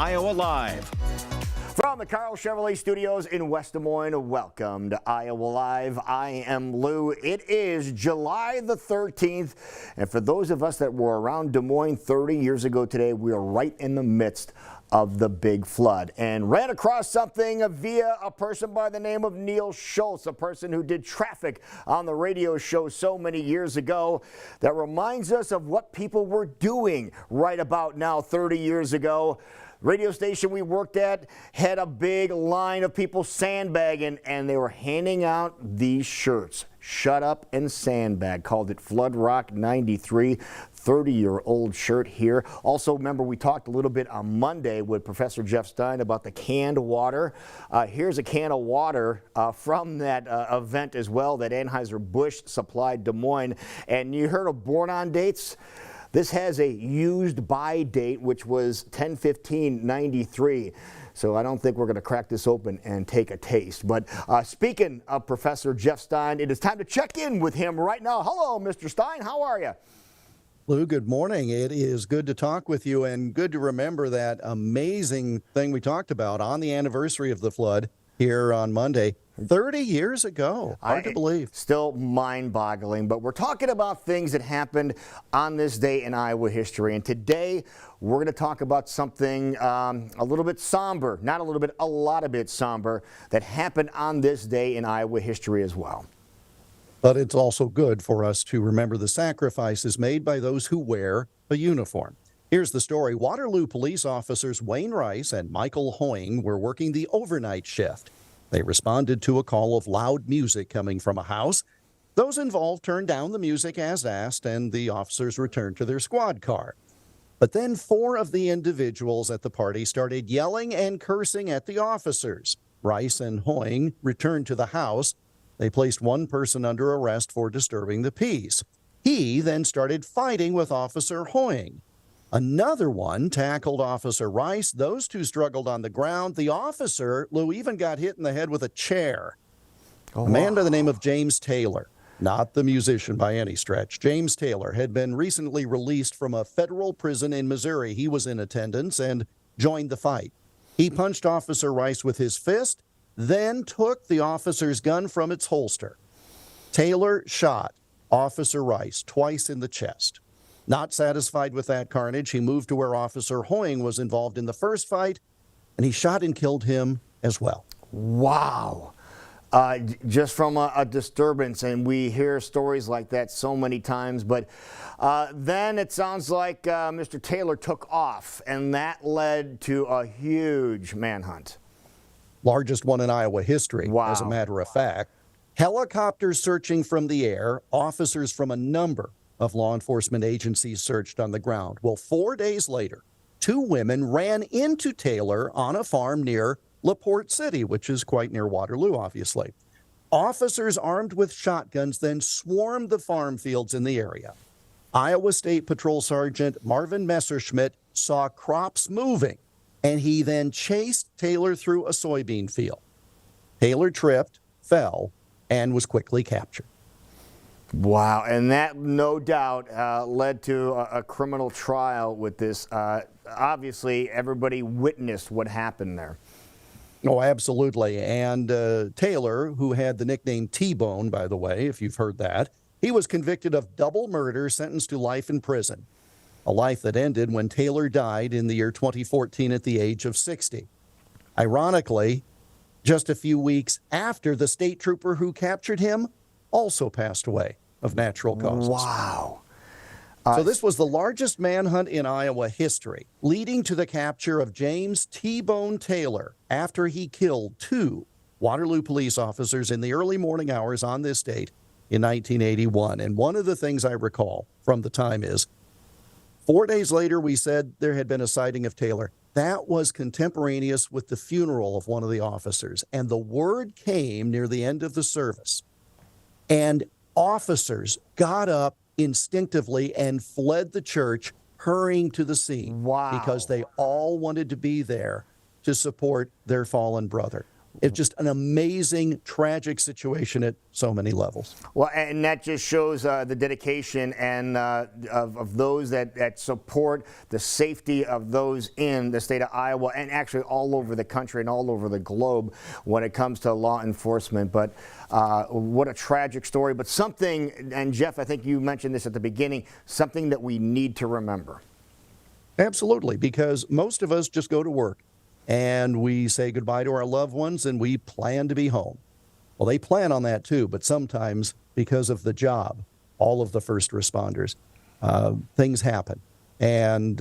Iowa Live. From the Carl Chevrolet Studios in West Des Moines, welcome to Iowa Live. I am Lou. It is July the 13th, and for those of us that were around Des Moines 30 years ago today, we are right in the midst of the big flood and ran across something via a person by the name of Neil Schultz, a person who did traffic on the radio show so many years ago that reminds us of what people were doing right about now 30 years ago. Radio station we worked at had a big line of people sandbagging, and they were handing out these shirts. Shut up and sandbag. Called it Flood Rock 93. 30-year-old shirt here. Also, remember, we talked a little bit on Monday with Professor Jeff Stein about the canned water. Here's a can of water from that event as well that Anheuser-Busch supplied Des Moines. And you heard of born-on dates? This has a used by date, which was 10/15/93. So I don't think we're going to crack this open and take a taste. But speaking of Professor Jeff Stein, it is time to check in with him right now. Hello, Mr. Stein. How are you? Lou, good morning. It is good to talk with you and good to remember that amazing thing we talked about on the anniversary of the flood here on Monday. 30 years ago. Hard to believe. Still mind-boggling, but we're talking about things that happened on this day in Iowa history. And today, we're going to talk about something a little bit somber, not a little bit, a lot of bit somber, that happened on this day in Iowa history as well. But it's also good for us to remember the sacrifices made by those who wear a uniform. Here's the story. Waterloo police officers Wayne Rice and Michael Hoying were working the overnight shift. They responded to a call of loud music coming from a house. Those involved turned down the music as asked, and the officers returned to their squad car. But then 4 of the individuals at the party started yelling and cursing at the officers. Rice and Hoying returned to the house. They placed one person under arrest for disturbing the peace. He then started fighting with Officer Hoying. Another one tackled Officer Rice. Those two struggled on the ground. The officer, Lou, even got hit in the head with a chair. A man by the name of James Taylor, not the musician by any stretch. James Taylor had been recently released from a federal prison in Missouri. He was in attendance and joined the fight. He punched Officer Rice with his fist, then took the officer's gun from its holster. Taylor shot Officer Rice twice in the chest. Not satisfied with that carnage, he moved to where Officer Hoying was involved in the first fight, and he shot and killed him as well. Wow. Just from a disturbance, and we hear stories like that so many times, but then it sounds like Mr. Taylor took off, and that led to a huge manhunt. Largest one in Iowa history, wow. As a matter of fact. Helicopters searching from the air, officers from a number of law enforcement agencies searched on the ground. Well, 4 days later, 2 women ran into Taylor on a farm near LaPorte City, which is quite near Waterloo, obviously. Officers armed with shotguns then swarmed the farm fields in the area. Iowa State Patrol Sergeant Marvin Messerschmidt saw crops moving, and he then chased Taylor through a soybean field. Taylor tripped, fell, and was quickly captured. Wow, and that no doubt led to a criminal trial with this. Obviously, everybody witnessed what happened there. Oh, absolutely. And Taylor, who had the nickname T-Bone, by the way, if you've heard that, he was convicted of double murder, sentenced to life in prison. A life that ended when Taylor died in the year 2014 at the age of 60. Ironically, just a few weeks after the state trooper who captured him also passed away of natural causes. Wow. So this was the largest manhunt in Iowa history, leading to the capture of James T-Bone Taylor after he killed 2 Waterloo police officers in the early morning hours on this date in 1981. And one of the things I recall from the time is 4 days later, we said there had been a sighting of Taylor. That was contemporaneous with the funeral of one of the officers. And the word came near the end of the service. And officers got up instinctively and fled the church, hurrying to the scene. Wow. Because they all wanted to be there to support their fallen brother. It's just an amazing, tragic situation at so many levels. Well, and that just shows the dedication and of those that support the safety of those in the state of Iowa and actually all over the country and all over the globe when it comes to law enforcement. But what a tragic story, but something, and Jeff, I think you mentioned this at the beginning, something that we need to remember. Absolutely, because most of us just go to work and we say goodbye to our loved ones and we plan to be home. Well, they plan on that too, but sometimes because of the job, all of the first responders, things happen. And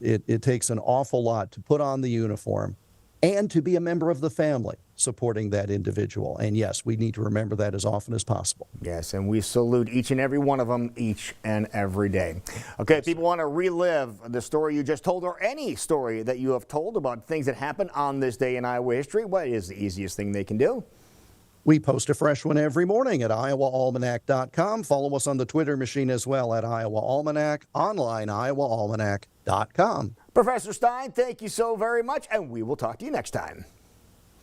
it takes an awful lot to put on the uniform and to be a member of the family supporting that individual. And yes, we need to remember that as often as possible. Yes, and we salute each and every one of them each and every day. Okay, if people want to relive the story you just told or any story that you have told about things that happened on this day in Iowa history, what is the easiest thing they can do? We post a fresh one every morning at iowaalmanac.com. Follow us on the Twitter machine as well at Iowa Almanac, online iowaalmanac.com. Professor Stein, thank you so very much, and we will talk to you next time.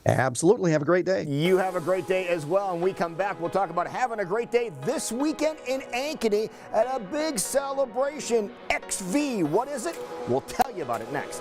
Absolutely. Have a great day. You have a great day as well. And we come back, we'll talk about having a great day this weekend in Ankeny at a big celebration. XV, what is it? We'll tell you about it next.